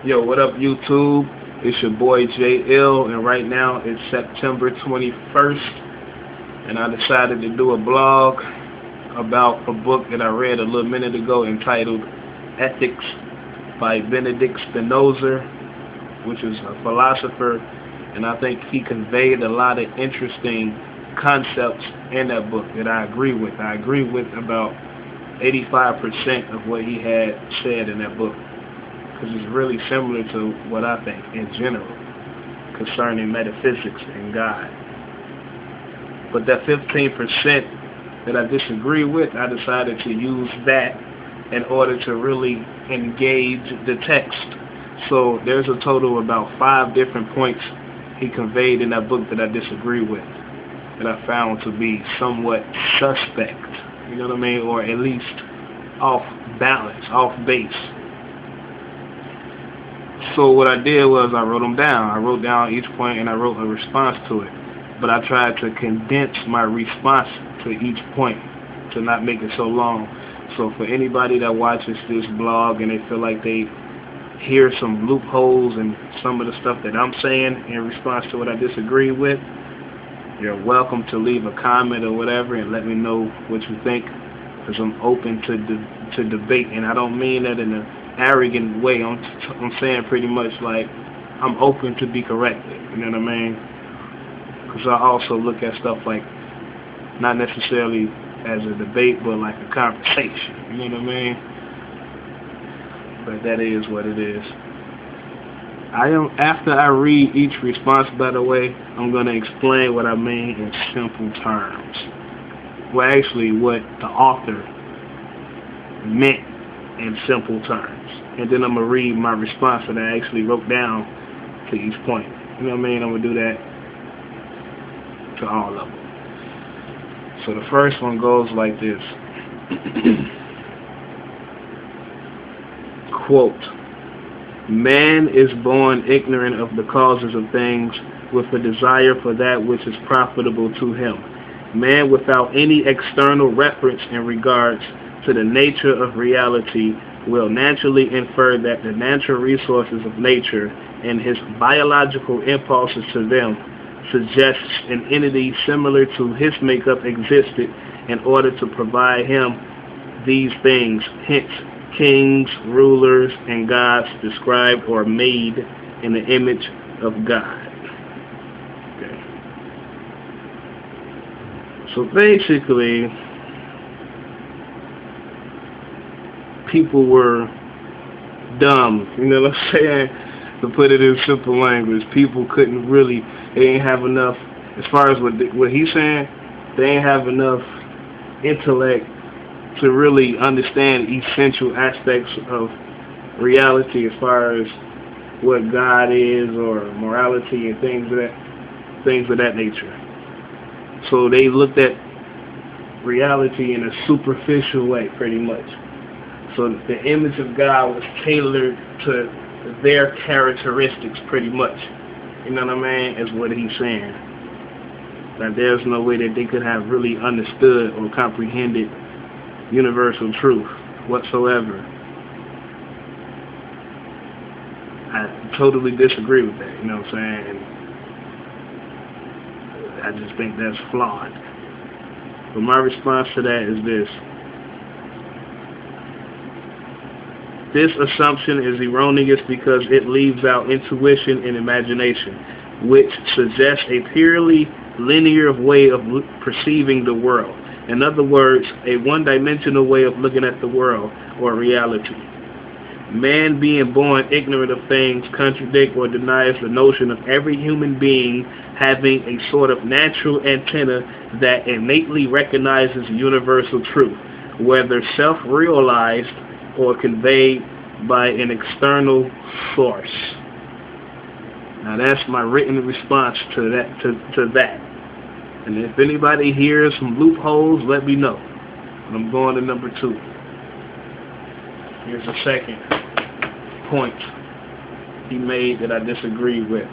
Yo, what up, YouTube? It's your boy JL, and right now it's September 21st, and I decided to do a blog about a book that I read a little minute ago entitled Ethics by Benedict Spinoza, which is a philosopher, and I think he conveyed a lot of interesting concepts in that book that I agree with. I agree with about 85% of what he had said in that book, because it's really similar to what I think in general concerning metaphysics and God. But that 15% that I disagree with, I decided to use that in order to really engage the text. So there's a total of about 5 different points he conveyed in that book that I disagree with, that I found to be somewhat suspect, you know what I mean, or at least off balance, off base. So what I did was I wrote them down. I wrote down each point and I wrote a response to it. But I tried to condense my response to each point to not make it so long. So for anybody that watches this blog and they feel like they hear some loopholes in some of the stuff that I'm saying in response to what I disagree with, you're welcome to leave a comment or whatever and let me know what you think, because I'm open to debate. And I don't mean that in a arrogant way. I'm saying pretty much like I'm open to be corrected, you know what I mean? Because I also look at stuff like not necessarily as a debate, but like a conversation, you know what I mean? But that is what it is. After I read each response, by the way, I'm going to explain what I mean in simple terms. Well, actually, what the author meant in simple terms. And then I'm going to read my response that I actually wrote down to each point. You know what I mean? I'm going to do that to all of them. So the first one goes like this. Quote, "Man is born ignorant of the causes of things, with a desire for that which is profitable to him. Man, without any external reference in regards to the nature of reality, will naturally infer that the natural resources of nature and his biological impulses to them suggests an entity similar to his makeup existed in order to provide him these things. Hence, kings, rulers, and gods described or made in the image of God." Okay. So basically, people were dumb, you know what I'm saying? To put it in simple language, people couldn't really, they didn't have enough, as far as what he's saying, they didn't have enough intellect to really understand essential aspects of reality as far as what God is or morality and things of that nature. So they looked at reality in a superficial way, pretty much. So the image of God was tailored to their characteristics, pretty much. You know what I mean? Is what he's saying. That there's no way that they could have really understood or comprehended universal truth whatsoever. I totally disagree with that, you know what I'm saying? And I just think that's flawed. But my response to that is this. This assumption is erroneous because it leaves out intuition and imagination, which suggests a purely linear way of perceiving the world. In other words, a one-dimensional way of looking at the world or reality. Man being born ignorant of things contradicts or denies the notion of every human being having a sort of natural antenna that innately recognizes universal truth, whether self-realized or conveyed by an external source. Now that's my written response to that. And if anybody hears some loopholes, let me know. And I'm going to number 2. Here's a second point he made that I disagree with.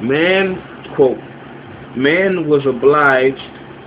Man, quote, "Man was obliged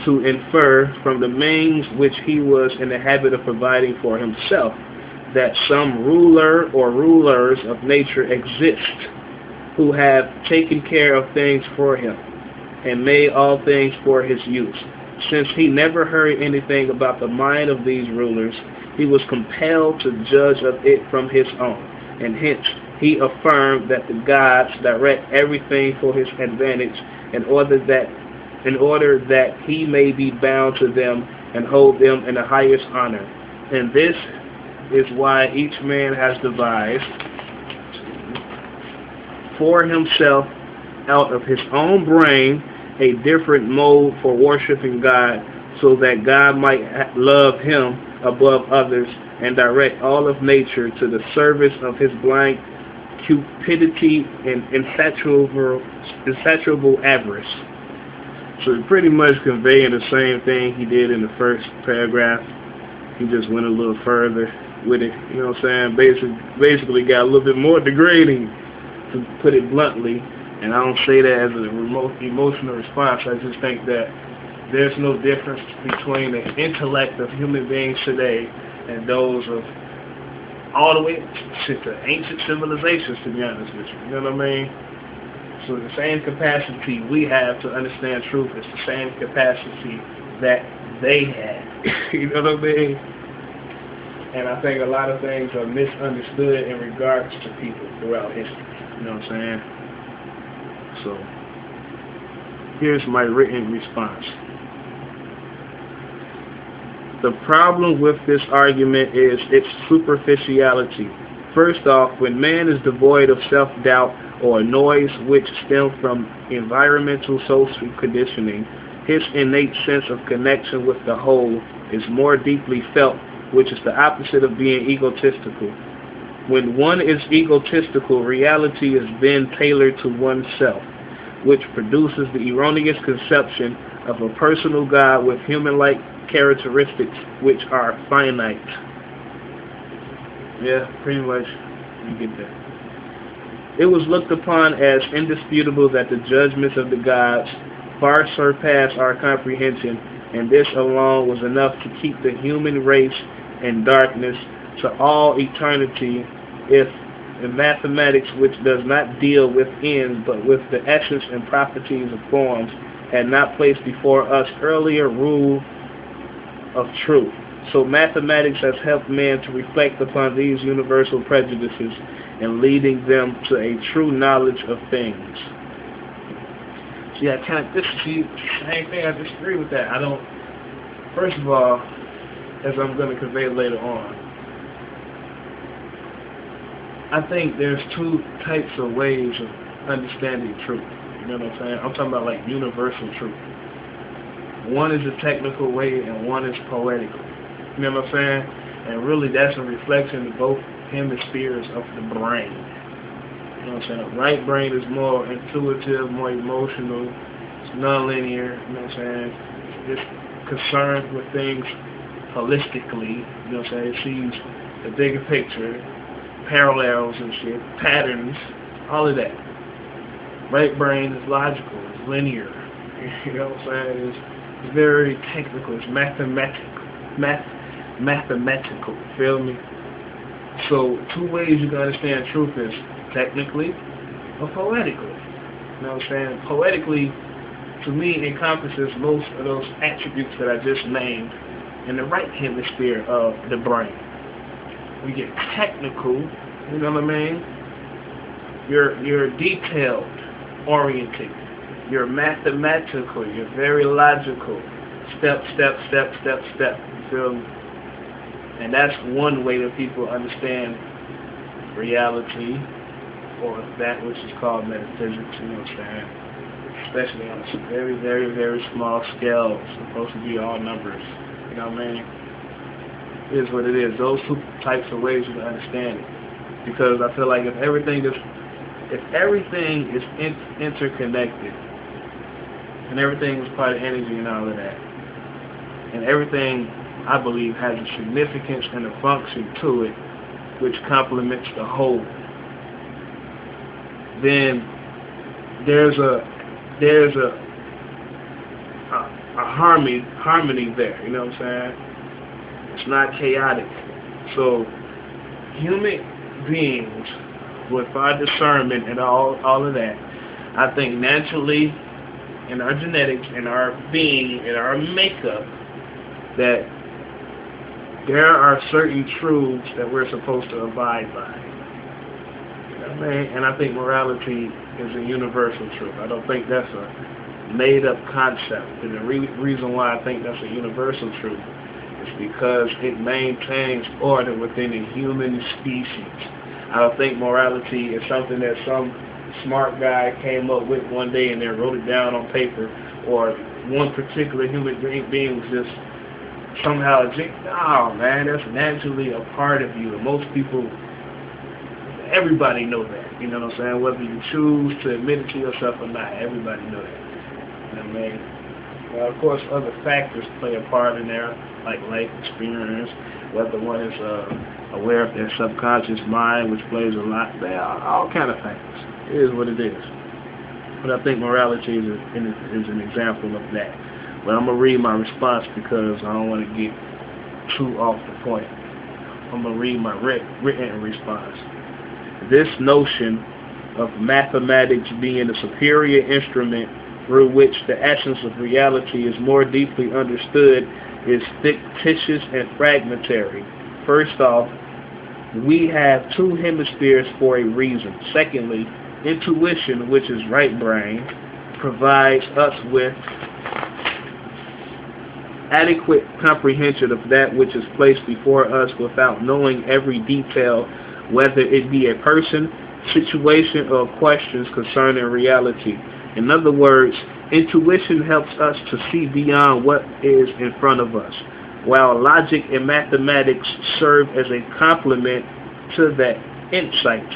to infer from the means which he was in the habit of providing for himself that some ruler or rulers of nature exist who have taken care of things for him and made all things for his use. Since he never heard anything about the mind of these rulers, he was compelled to judge of it from his own, and hence he affirmed that the gods direct everything for his advantage in order that he may be bound to them and hold them in the highest honor. And this is why each man has devised for himself out of his own brain a different mode for worshiping God, so that God might love him above others and direct all of nature to the service of his blind cupidity and insatiable avarice. So pretty much conveying the same thing he did in the first paragraph. He just went a little further with it, you know what I'm saying? Basically got a little bit more degrading, to put it bluntly. And I don't say that as a emotional response. I just think that there's no difference between the intellect of human beings today and those of all the way to ancient civilizations, to be honest with you. You know what I mean? So the same capacity we have to understand truth is the same capacity that they had. You know what I mean? And I think a lot of things are misunderstood in regards to people throughout history. You know what I'm saying? So, here's my written response. The problem with this argument is its superficiality. First off, when man is devoid of self-doubt or noise which stem from environmental social conditioning, his innate sense of connection with the whole is more deeply felt, which is the opposite of being egotistical. When one is egotistical, reality is then tailored to oneself, which produces the erroneous conception of a personal God with human-like characteristics which are finite. Yeah, pretty much, you get that. It was looked upon as indisputable that the judgments of the gods far surpass our comprehension, and this alone was enough to keep the human race in darkness to all eternity, if in mathematics, which does not deal with ends but with the essence and properties of forms, had not placed before us earlier rule of truth. So mathematics has helped man to reflect upon these universal prejudices and leading them to a true knowledge of things. See, I kind of disagree. Same thing. I disagree with that. I don't. First of all, as I'm going to convey later on, I think there's two types of ways of understanding truth. You know what I'm saying? I'm talking about like universal truth. One is a technical way and one is poetical. You know what I'm saying? And really that's a reflection of both hemispheres of the brain. You know what I'm saying? The right brain is more intuitive, more emotional, it's non-linear, you know what I'm saying? It's concerned with things holistically, you know what I'm saying? It sees the bigger picture, parallels and shit, patterns, all of that. Right brain is logical, it's linear, you know what I'm saying? It's very technical, it's mathematical, feel me? So two ways you can understand truth is technically or poetically. You know what I'm saying? Poetically, to me, encompasses most of those attributes that I just named in the right hemisphere of the brain. We get technical, you know what I mean? You're detailed oriented. You're mathematical. You're very logical. Step, step, step, step, step. You feel me? And that's one way that people understand reality, or that which is called metaphysics, you know what I'm saying? Especially on a very, very, very small scale. It's supposed to be all numbers. You know what I mean? It is what it is. Those two types of ways you can understand it. Because I feel like if everything is interconnected, and everything is part of energy and all of that, and everything, I believe, has a significance and a function to it which complements the whole, then there's a harmony there, you know what I'm saying? It's not chaotic. So human beings, with our discernment and all of that, I think naturally in our genetics, in our being, in our makeup, that there are certain truths that we're supposed to abide by. You know what I mean? And I think morality is a universal truth. I don't think that's a made-up concept. And the reason why I think that's a universal truth is because it maintains order within the human species. I don't think morality is something that some smart guy came up with one day and then wrote it down on paper, or one particular human being was just somehow no, man, that's naturally a part of you. And most people, everybody know that. You know what I'm saying? Whether you choose to admit it to yourself or not, everybody know that. You know what I mean? Well, of course, other factors play a part in there, like life experience, whether one is aware of their subconscious mind, which plays a lot. There are all kind of factors. It is what it is. But I think morality is an example of that. But I'm going to read my response because I don't want to get too off the point. I'm going to read my written response. This notion of mathematics being a superior instrument through which the essence of reality is more deeply understood is fictitious and fragmentary. First off, we have two hemispheres for a reason. Secondly, intuition, which is right brain, provides us with adequate comprehension of that which is placed before us without knowing every detail, whether it be a person, situation, or questions concerning reality. In other words, intuition helps us to see beyond what is in front of us, while logic and mathematics serve as a complement to that insight,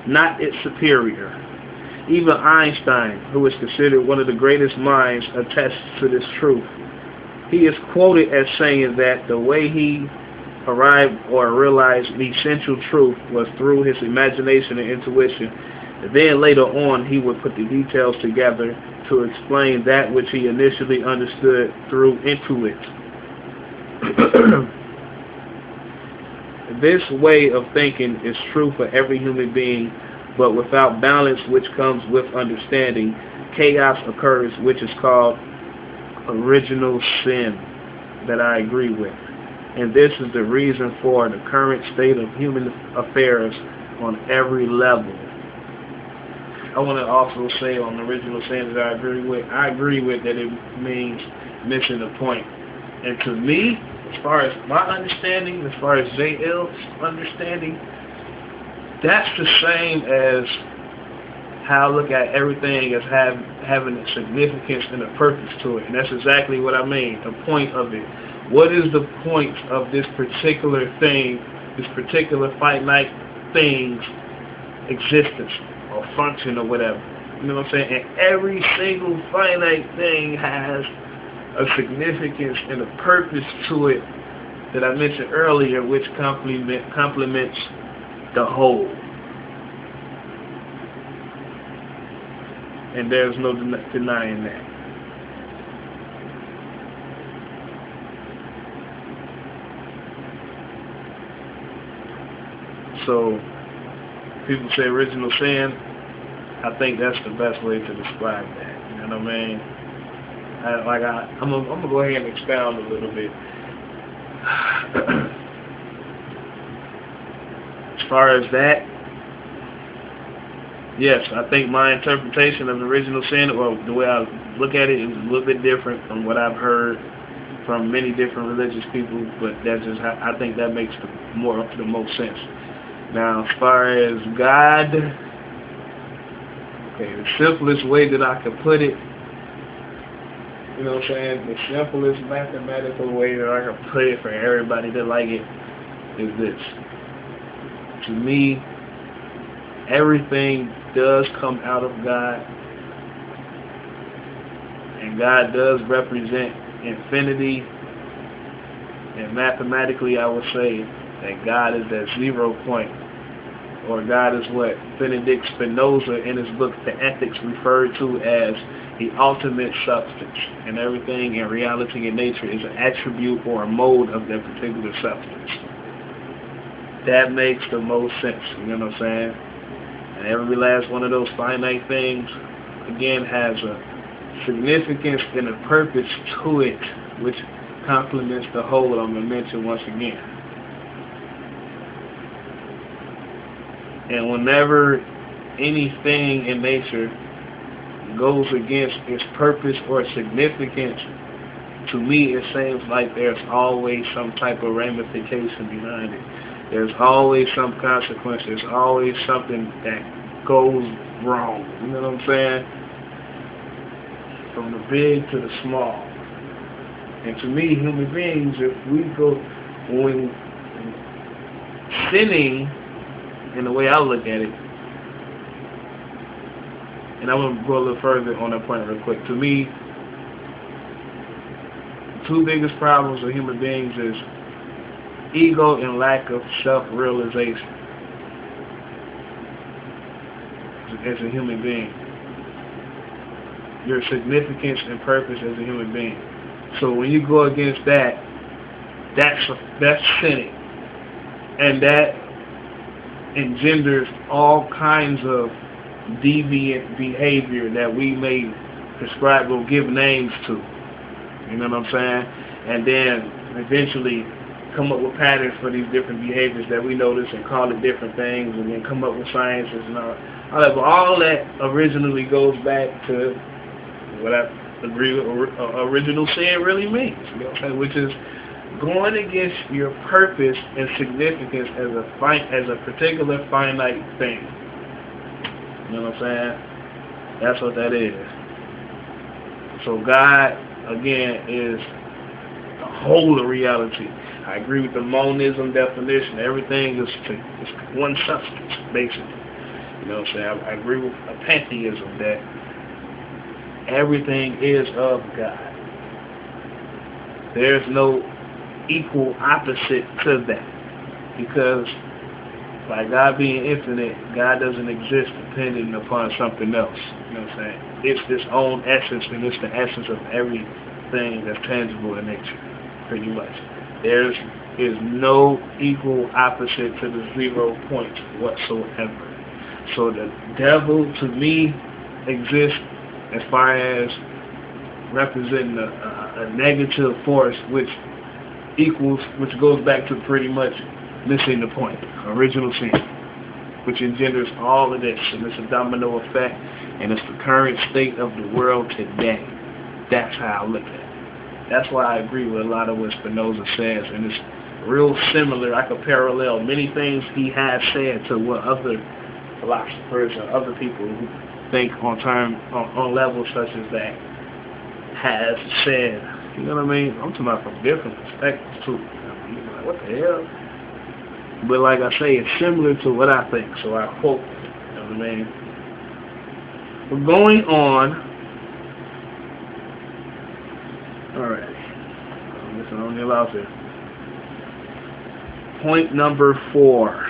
not its superior. Even Einstein, who is considered one of the greatest minds, attests to this truth. He is quoted as saying that the way he arrived or realized the essential truth was through his imagination and intuition. And then later on, he would put the details together to explain that which he initially understood through intuit. This way of thinking is true for every human being, but without balance, which comes with understanding, chaos occurs, which is called original sin, that I agree with. And this is the reason for the current state of human affairs on every level. I want to also say on the original sin that I agree with that it means missing the point. And to me, as far as my understanding, as far as JL's understanding, that's the same as how I look at everything as having a significance and a purpose to it. And that's exactly what I mean, the point of it. What is the point of this particular thing, this particular finite thing's existence or function or whatever? You know what I'm saying? And every single finite thing has a significance and a purpose to it that I mentioned earlier, which complements the whole. And there's no denying that. So, people say original sin. I think that's the best way to describe that. You know what I mean? I'm gonna go ahead and expound a little bit. As far as that, yes, I think my interpretation of original sin, or the way I look at it, is a little bit different from what I've heard from many different religious people, but that's just how I think that makes the most sense. Now, as far as God, okay, the simplest way that I could put it, you know what I'm saying, the simplest mathematical way that I can put it for everybody that like it is this. To me, everything does come out of God, and God does represent infinity, and mathematically I would say that God is that 0 point, or God is what Benedict Spinoza in his book The Ethics referred to as the ultimate substance, and everything in reality and nature is an attribute or a mode of that particular substance. That makes the most sense, you know what I'm saying? And every last one of those finite things, again, has a significance and a purpose to it, which complements the whole I'm going to mention once again. And whenever anything in nature goes against its purpose or significance, to me it seems like there's always some type of ramification behind it. There's always some consequence. There's always something that goes wrong. You know what I'm saying? From the big to the small. And to me, human beings, if we go, when sinning, in the way I look at it, and I'm going to go a little further on that point real quick. To me, the two biggest problems of human beings is ego and lack of self-realization as a human being. Your significance and purpose as a human being. So when you go against that, that's sinning. And that engenders all kinds of deviant behavior that we may prescribe or give names to. You know what I'm saying? And then eventually come up with patterns for these different behaviors that we notice and call it different things, and then come up with sciences and all that. But all that originally goes back to what I agree with original sin really means, you know what I'm saying? Which is going against your purpose and significance as a particular finite thing. You know what I'm saying? That's what that is. So God, again, is the whole of reality. I agree with the monism definition. Everything is one substance, basically. You know what I'm saying? I agree with a pantheism that everything is of God. There's no equal opposite to that. Because by God being infinite, God doesn't exist dependent upon something else. You know what I'm saying? It's its own essence, and it's the essence of everything that's tangible in nature, pretty much. There is no equal opposite to the 0 point whatsoever. So the devil, to me, exists as far as representing a negative force, which goes back to pretty much missing the point, original sin, which engenders all of this, and it's a domino effect, and it's the current state of the world today. That's how I look at it. That's why I agree with a lot of what Spinoza says, and it's real similar. I could parallel many things he has said to what other philosophers or other people who think on levels such as that has said. You know what I mean? I'm talking about from different perspectives too. You're like, what the hell? But like I say, it's similar to what I think, so I quote. You know what I mean? We're going on. Alright. Listen, I don't get lost here. Point number 4.